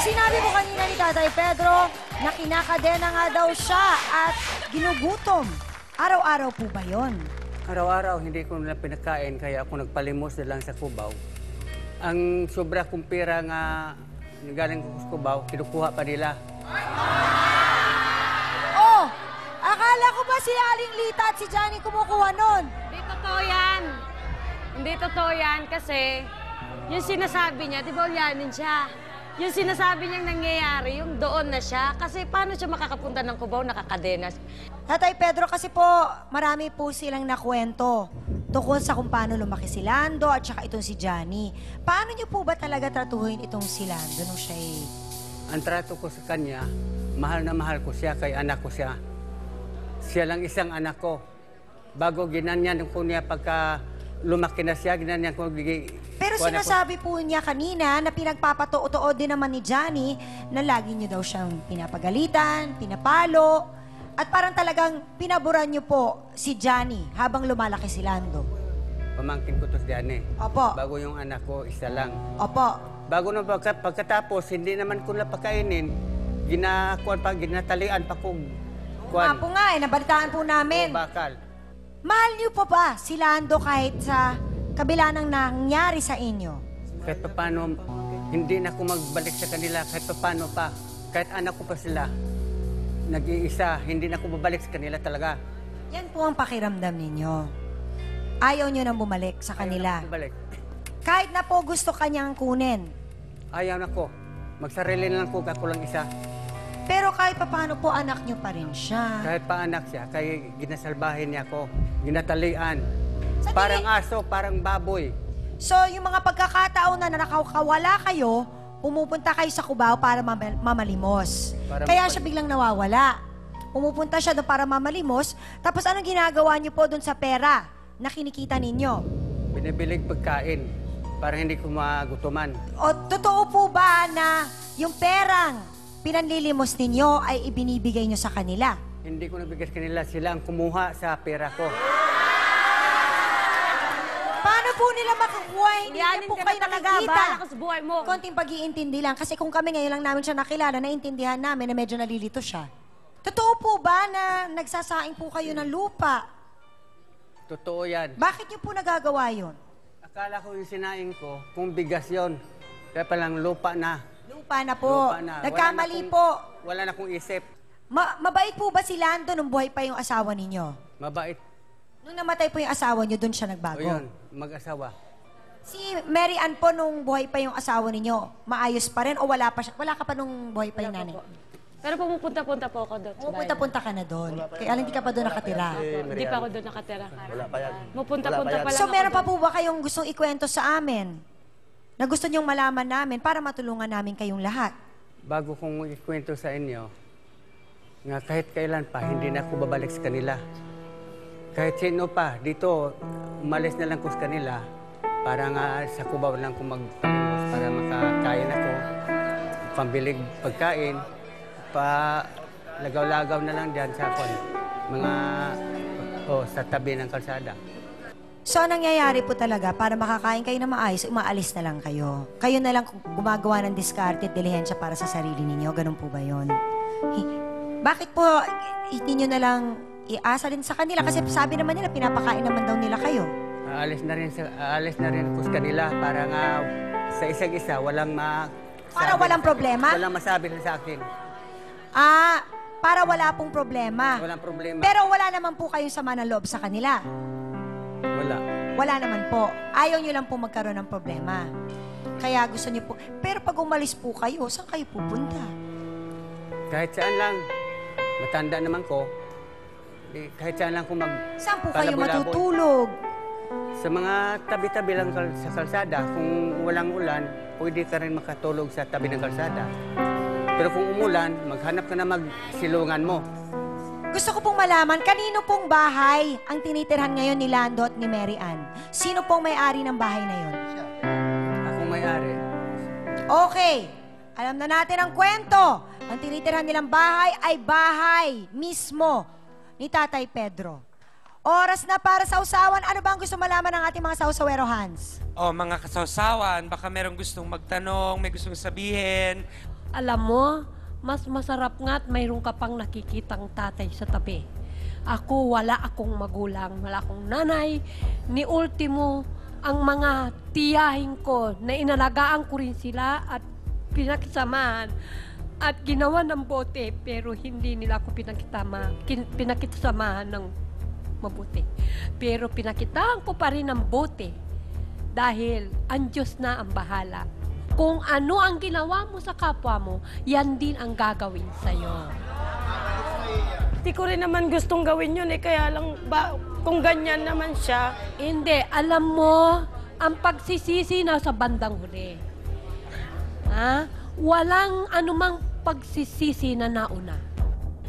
Sinabi mo kanina ni Tatay Pedro na kinakadena nga daw siya at ginugutom. Araw-araw po ba yon? Araw-araw hindi ko na pinakain kaya ako nagpalimos na lang sa Cubao. Ang sobra kong pera nga galing ko sa Cubao, kinukuha pa nila. Oh, akala ko ba si Aling Lita at si Johnny kumukuha nun? Hindi totoo yan. Hindi totoo yan kasi yung sinasabi niya, di ba ulyanin siya? Yung sinasabi niyang nangyayari, yung doon na siya. Kasi paano siya makakapunta ng Cubao, nakakadenas? Tatay Pedro, kasi po, marami po silang nakwento tungkol sa kung paano lumaki si Lando at saka itong si Johnny. Paano niyo po ba talaga tratuhin itong si Lando nung siya Ang trato ko sa kanya, mahal na mahal ko siya kay anak ko siya. Siya lang isang anak ko. Bago ginanyan ko niya pagka lumaki na siya, ginanyan ko. Pero sinasabi po niya kanina na pinagpapatuo din naman ni Johnny na lagi niyo daw siyang pinapagalitan, pinapalo, at parang talagang pinaboran niyo po si Johnny habang lumalaki si Lando. Pamangkin ko to si Johnny. Opo. Bago yung anak ko, isa lang. Opo. Bago na pagkatapos, hindi naman ko na pakainin, ginatalian pa ko. Nga po nga nabalitaan po namin. Bakal. Mahal niyo pa ba si Lando kahit sa kabila ng nangyari sa inyo? Kahit pa paano, hindi na ako magbalik sa kanila. Kahit pa paano pa. Kahit anak ko pa sila, nag-iisa, hindi na ako babalik sa kanila talaga. Yan po ang pakiramdam ninyo. Ayaw niyo nang bumalik sa kanila. Ayaw na bumalik. Kahit na po gusto kanyang kunin. Ayaw na ko. Magsarili na lang ko, ako lang isa. Pero kahit pa paano po, anak niyo pa rin siya. Kahit pa anak siya, kaya ginasalbahin niya ako. Ginatalian. Sa Parang tingin- aso, parang baboy. So, yung mga pagkakataon na nakakawala kayo, pumupunta kayo sa Cubao para mamalimos. Para Kaya siya biglang nawawala. Pumupunta siya doon para mamalimos. Tapos anong ginagawa niyo po doon sa pera na kinikita ninyo? Binibilig pagkain para hindi ko magutuman. O totoo po ba na yung perang pinanlilimos ninyo ay ibinibigay niyo sa kanila? Hindi ko nabigay sa kanila. Sila ang kumuha sa pera ko. Paano po nila makukuha? Hindi na po kayo nakikita. Bala ka sa buhay mo. Konting pag-iintindi lang. Kasi kung kami ngayon lang namin siya nakilala, naintindihan namin na medyo nalilito siya. Totoo po ba na nagsasaing po kayo ng lupa? Totoo yan. Bakit niyo po nagagawa yun? Akala ko yung sinaing ko, kung bigas yun. Kaya palang lupa na. Lupa na po. Lupa na. Nagkamali po. Wala na akong isip. Mabait po ba si Lando nung buhay pa yung asawa ninyo? Mabait. Nung namatay po yung asawa niyo, doon siya O nagbago? yun, mag-asawa. Si Mary Ann po nung buhay pa yung asawa ninyo, maayos pa rin o wala pa siya? Wala ka pa nung buhay pa yung Wala pa nanay? po. Pero pumupunta-punta po ako doon. sa bayan. Pupunta-punta ka na doon. Kaya hindi ka pa doon nakatira. Hindi pa ako doon nakatira. Wala pa yan. Pupunta-punta pa lang So ako meron pa doon. po ba kayong gustong ikwento sa amin? Na gusto niyong malaman namin para matulungan namin kayong lahat? Bago kong ikwento sa inyo, nga kahit kailan pa, hindi na ako babalik sa kanila. Kahit sino pa, dito, umalis na lang ko sa kanila para nga sa Cubao lang ko magpalimos para makakain ako, pambilig pagkain, lagaw-lagaw na lang diyan sa mga sa tabi ng kalsada. So, anong nangyayari po talaga para makakain kayo na maayos, umaalis na lang kayo. Kayo na lang gumagawa ng diskarte at dilihensya para sa sarili ninyo. Ganun po ba yun? Bakit po hindi nyo na lang iasa din sa kanila? Kasi sabi naman nila, pinapakain naman daw nila kayo. Aalis na rin ako sa kanila para nga sa isa't isa, walang Para walang problema? Walang masabi sa akin. Para wala pong problema. Walang problema. Pero wala naman po kayong sama ng loob sa kanila. Wala. Wala naman po. Ayaw nyo lang po magkaroon ng problema. Kaya gusto nyo po. Pero pag umalis po kayo, saan kayo pupunta? Kahit saan lang, matanda naman ko, kahit saan lang ko Saan po kayo kalabo-labo. matutulog? Sa mga tabi-tabi lang sa kalsada, kung walang ulan, pwede ka rin makatulog sa tabi ng kalsada. Pero kung umulan, maghanap ka na magsilungan mo. Gusto ko pong malaman, kanino pong bahay ang tinitirhan ngayon ni Lando at ni Mary Ann? Sino pong may-ari ng bahay na yon? Akong may-ari. Okay, alam na natin ang kwento. Ang tinitirhan nilang bahay ay bahay mismo ni Tatay Pedro. Oras na para sa usawan. Ano ba ang gusto malaman ng ating mga sausawero, Hans? O mga kasawsawan, baka merong gustong magtanong, may gustong sabihin. Alam mo, mas masarap nga at mayroon ka pang nakikitang tatay sa tabi. Ako, wala akong magulang, wala akong nanay. Ni ultimo, ang mga tiyahin ko na inalagaan ko rin sila at pinakisamahan at ginawa ng bote, pero hindi nila ako pinakisamahan ng mabuti. Pero pinakitaan ko pa rin ng bote dahil ang Diyos na ang bahala. Kung ano ang ginawa mo sa kapwa mo, yan din ang gagawin sa'yo. Hindi ko rin naman gustong gawin yun eh. Kaya lang, kung ganyan naman siya. Hindi, alam mo, ang pagsisisi na sa bandang huli. Ha? Walang anumang pagsisisi na nauna.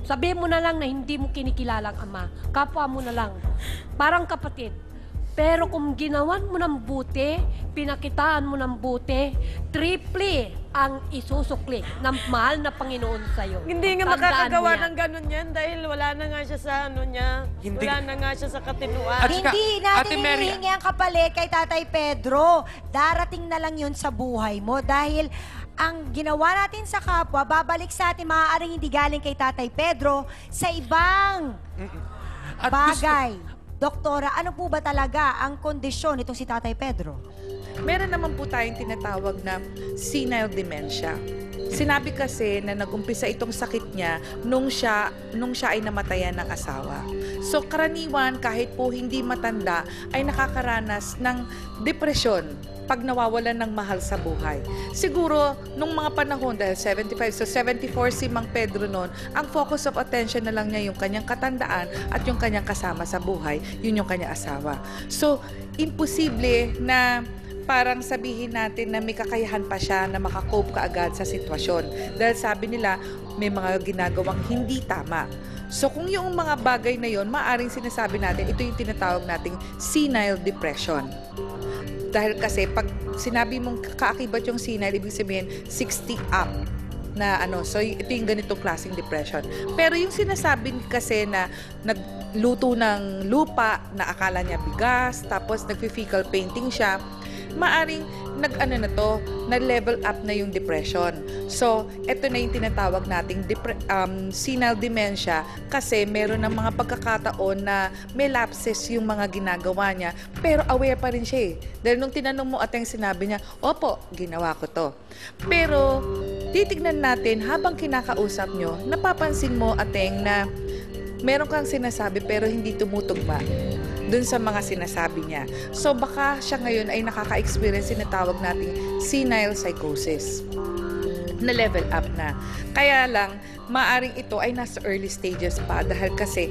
Sabihin mo na lang na hindi mo kinikilalang ama. Kapwa mo na lang. Parang kapatid. Pero kung ginawan mo ng buti, pinakitaan mo ng buti, triple ang isusukli ng mahal na Panginoon sa'yo. Hindi nga Tandaan makakagawa mo yan. ng ganun yan dahil wala na nga siya sa ano niya. Hindi. Wala na nga siya sa katinuan. At saka, Hindi Ate natin Mary- hinihingi ang kapalit kay Tatay Pedro. Darating na lang yun sa buhay mo dahil ang ginawa natin sa kapwa, babalik sa atin, maaaring hindi galing kay Tatay Pedro sa ibang At bagay. Doktora, ano po ba talaga ang kondisyon nitong si Tatay Pedro? Meron naman po tayong tinatawag na senile dementia. Sinabi kasi na nag-umpisa itong sakit niya nung siya ay namatayan ng asawa. So karaniwan kahit po hindi matanda ay nakakaranas ng depresyon pag nawawalan ng mahal sa buhay. Siguro, nung mga panahon, dahil 75, so 74 si Mang Pedro noon, ang focus of attention na lang niya yung kanyang katandaan at yung kanyang kasama sa buhay, yun yung kanyang asawa. So, imposible na parang sabihin natin na may kakayahan pa siya na makakope kaagad sa sitwasyon. Dahil sabi nila, may mga ginagawang hindi tama. So kung yung mga bagay na yon, maaaring sinasabi natin, ito yung tinatawag nating senile depression. Dahil kasi pag sinabi mong kaakibat yung senile, ibig sabihin 60 up na ano, so ito yung ganitong klaseng depression. Pero yung sinasabi kasi na nagluto ng lupa na akala niya bigas, tapos nag-fecal painting siya, maaring nag-level up na yung depression. So, ito na yung tinatawag nating senile dementia kasi meron ng mga pagkakataon na may lapses yung mga ginagawa niya pero aware pa rin siya eh. Dahil nung tinanong mo at yung sinabi niya, opo, ginawa ko to. Pero, titignan natin habang kinakausap nyo, napapansin mo ateng na meron kang sinasabi pero hindi tumutugma dun sa mga sinasabi niya. So baka siya ngayon ay nakaka-experience tinatawag nating senile psychosis na level up na. Kaya lang, maaring ito ay nasa early stages pa dahil kasi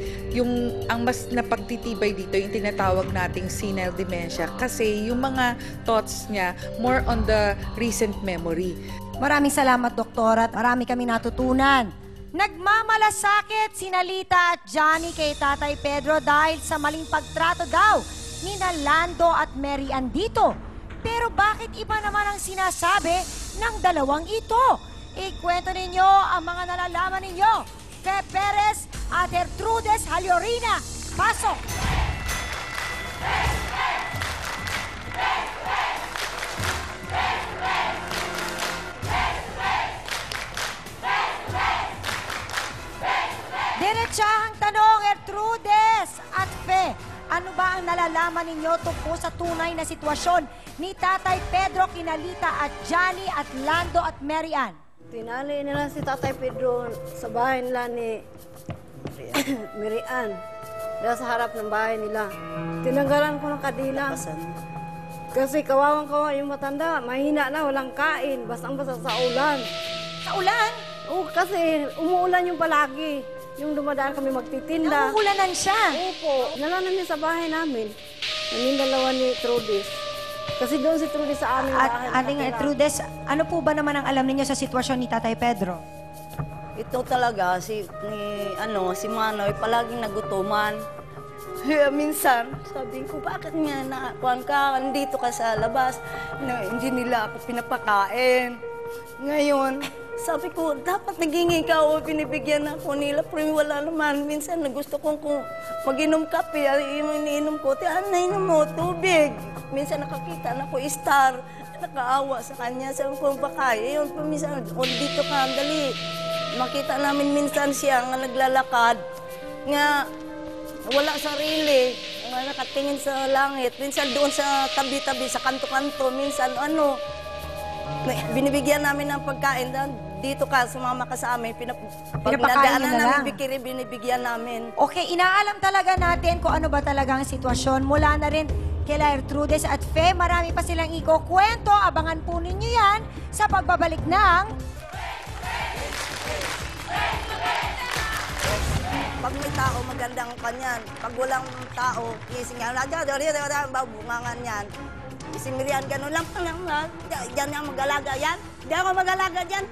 ang mas napagtitibay dito yung tinatawag nating senile dementia kasi yung mga thoughts niya more on the recent memory. Maraming salamat, Doktora, at marami kami natutunan. Nagmamalasakit sina Lita at Johnny kay Tatay Pedro dahil sa maling pagtrato daw ni Lando at Mary Ann dito. Pero bakit iba naman ang sinasabi ng dalawang ito? Ikwento ninyo ang mga nalalaman ninyo. Fe Perez at Gertrudes Haliorina. Pasok! Diretsahang tanong, Gertrudes at Fe, ano ba ang nalalaman ninyo tungkol sa tunay na sitwasyon ni Tatay Pedro, Kinalita at Johnny at Lando at Mary Ann? Tinali nila si Tatay Pedro sa bahay nila ni Mary Ann. Dahil sa harap ng bahay nila. Tinanggalan ko ng kadila. Kasi kawawang-kawa yung matanda. Mahina na, walang kain. Basang-basa sa ulan. Sa ulan? Oo, kasi umuulan yung palagi. Yung dumadaan kami magtitinda. Nauulanan siya. Opo. Nalanan niya sa bahay namin. Yung dalawa ni Trudis. Kasi doon si Trudis sa aming bahay. At aling nakatira. Gertrudes, ano po ba naman ang alam ninyo sa sitwasyon ni Tatay Pedro? Ito talaga, si Manoy, palaging nagutuman. Kaya minsan, sabi ko, bakit nga nakuhan ka, nandito ka sa labas, na hindi nila ako pinapakain. Ngayon, sabi ko, dapat naging ikaw, pinibigyan ako nila, pero wala naman. Minsan, gusto kong mag-inom kape, iniinom ko, nainom mo, tubig. Minsan nakakita na ko star. nakaawa sa kanya. Sabi ko, baka, yun, minsan, dito ka, dali. Makita namin minsan siya nga naglalakad, nga wala sarili, nga nakatingin sa langit. Minsan doon sa tabi-tabi, sa kanto-kanto, minsan binibigyan namin ng pagkain. Dito ka, sumama ka sa amin. Pag Pinapakain niyo nadaanan na namin, lang. bikiri, binibigyan namin. Okay, inaalam talaga natin kung ano ba talaga ang sitwasyon. Mula na rin kila Ertrudes at Fe, marami pa silang ikukwento. Abangan po ninyo yan sa pagbabalik ng... Pag may tao, magandang kanyan. Pag walang tao, gising yan. Babungangan yan. Isimirian, gano'n lang. Diyan ang mag-alaga yan. Di ako mag-alaga dyan.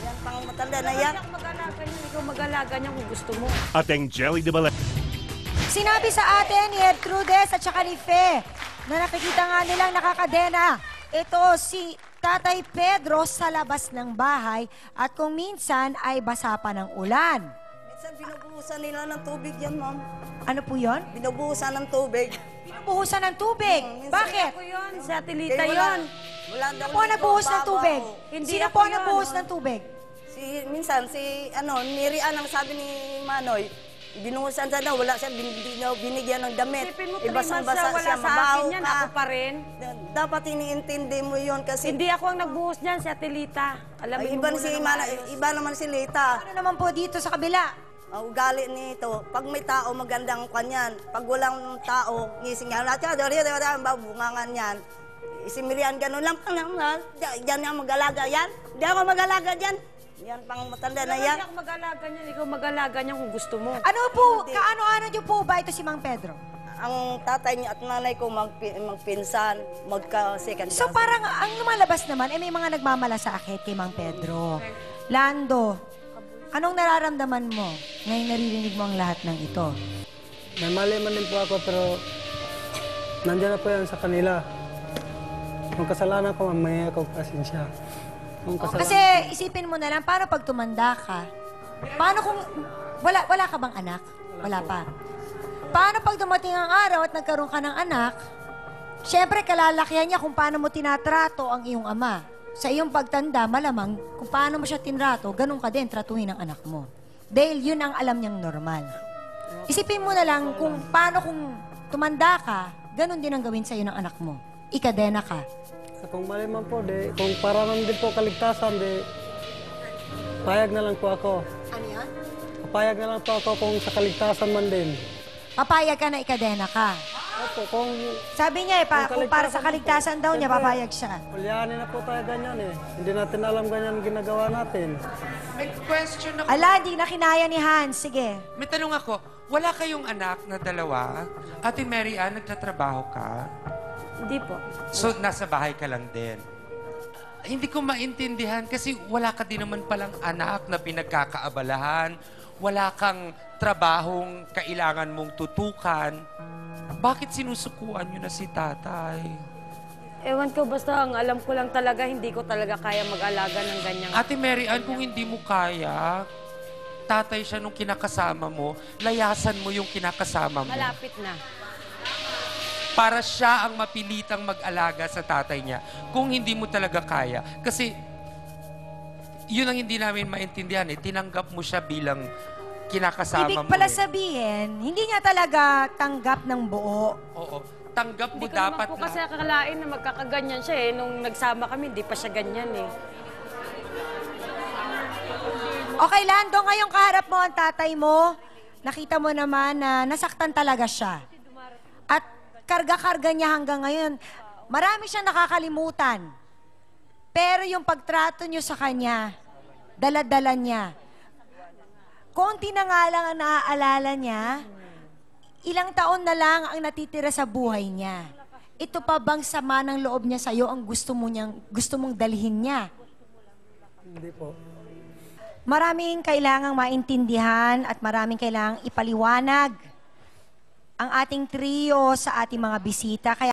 Yan pang matanda na yan. Ikaw mag-alaga niya kung gusto mo. Ateng Jelly de Balay. Sinabi sa atin ni Ertrudes at saka ni Fe na nakikita nga nilang nakakadena. Ito si Tatay Pedro sa labas ng bahay at kung minsan ay basa pa ng ulan. Minsan binubuhusan nila ng tubig yan, ma'am. Ano po yon? Binubuhusan ng tubig. Binubuhusan ng tubig. Bakit? Ako yun, si Atelita Kaya yun. Wala daw Sino po nagbuhos ng tubig? Hindi Sino ako po yun. nagbuhos ng tubig? Minsan, Mirian ang sabi ni Manoy, binuhusan siya daw, wala siya, binigyan ng damit. Isipin mo, 3 months Ibasang-basa na wala siya, sa mabaho akin yan, ka. ako pa rin. Dapat iniintindi mo yun kasi Hindi ako ang nagbuhos niyan, si Atelita. Alamin ay, mo muna ng maayos. iba naman si Lita. Ano naman po dito sa kabila? Ang ugali nito, pag may tao, magandang kanyan. Pag walang tao, ngising yan. Babungangan yan. Isimirian, gano'n lang. Diyan ang mag-alaga yan. Di ako mag-alaga dyan. Yan pang matanda na yan. Hindi ako mag-alaga niyan, ikaw mag-alaga niyan kung gusto mo. Ano po, kaano-ano niyo po ba ito si Mang Pedro? Ang tatay niya at nanay ko magpinsan, magka-second So cousin. parang ang lumalabas naman, may mga nagmamalasakit kay Mang Pedro. Lando, anong nararamdaman mo ngayong naririnig mo ang lahat ng ito? May mali man din po ako, pero nandiyan na po yan sa kanila. Kung kasalanan ko, may ako pasensya. Kung kasalanan Kasi isipin mo na lang, paano pag tumanda ka? Paano kung wala ka bang anak? Wala pa. Paano pag dumating ang araw at nagkaroon ka ng anak? Siyempre, kalalakihan niya kung paano mo tinatrato ang iyong ama. Sa iyong pagtanda, malamang kung paano mo siya tinrato, ganun ka din tratuhin ang anak mo. Dahil yun ang alam niyang normal. Isipin mo na lang kung paano kung tumanda ka, ganun din ang gawin sa iyo ng anak mo. Ikadena ka. Kung mali man po, kung para man din po kaligtasan, payag na lang po ako. Ano yan? Papayag na lang po ako kung sa kaligtasan man din. Papayag ka na ikadena ka. Opo, kung Sabi niya kung para sa kaligtasan daw niya, Siyempre, papayag siya. ulyanin na po tayo ganyan eh. Hindi natin alam ganyan ginagawa natin. May question ako. Ala, di na kinaya ni Hans. Sige. May tanong ako, wala kayong anak na dalawa? Ate Mary Ann, nagtatrabaho ka? Hindi po. So, nasa bahay ka lang din? Hindi ko maintindihan kasi wala ka din naman palang anak na pinagkakaabalahan. Wala kang trabahong kailangan mong tutukan. Bakit sinusukuan nyo na si tatay? Ewan ko, basta ang alam ko lang talaga, hindi ko talaga kaya mag-alaga ng ganyang... Ate Mary Ann, kung hindi mo kaya, tatay siya nung kinakasama mo, layasan mo yung kinakasama mo. Malapit na. Para siya ang mapilitang mag-alaga sa tatay niya kung hindi mo talaga kaya. Kasi yun ang hindi namin maintindihan eh. Tinanggap mo siya bilang kinakasama Ibig mo pala eh. sabihin, hindi niya talaga tanggap ng buo. Oo. Tanggap mo Hindi ko naman dapat po na. kasi akalain na magkakaganyan siya eh. Nung nagsama kami, hindi pa siya ganyan eh. Okay, Lando, ngayong kaharap mo ang tatay mo, nakita mo naman na nasaktan talaga siya. At karga-karga niya hanggang ngayon. Marami siyang nakakalimutan. Pero yung pagtrato niyo sa kanya, dala-dala niya. Konti na nga lang ang naaalala niya, ilang taon na lang ang natitira sa buhay niya. Ito pa bang sama ng loob niya sa'yo ang gusto mong dalhin niya? Hindi po. Maraming kailangang maintindihan at maraming kailangang ipaliwanag ang ating trio sa ating mga bisita. Kaya